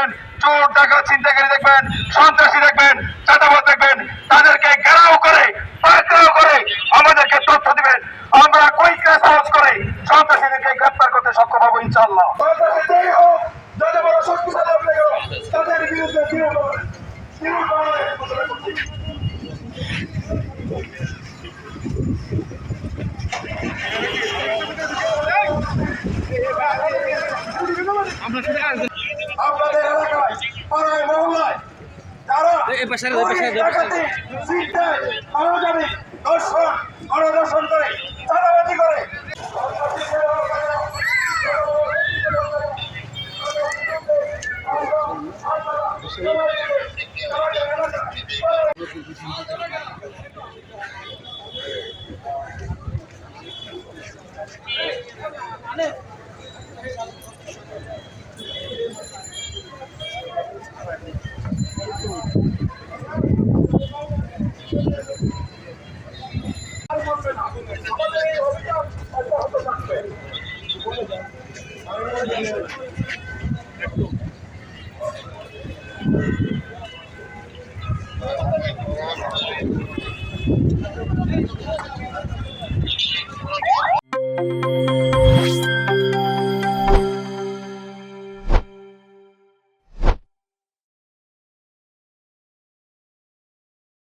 দেখবেন, চোর ডাকাত ছিনতাইকারী দেখবেন, সন্ত্রাসী দেখবেন, চাঁদাবাজ দেখবেন, তাদেরকে ঘেরাও করে পাকড়াও করে আমাদেরকে তথ্য দিবেন। আমরা কুইকলি সাহস করে সন্ত্রাসীদেরকে গ্রেফতার করতে সক্ষম হবো ইনশাআল্লাহ। যাদের বড় শক্তিশালী আপনাকে তাদের বিরুদ্ধে আপনাদের এলাকায় পাড়ায় মহল্লায় যারা দর্শন গণদর্শন করে চাঁদাবাজি করে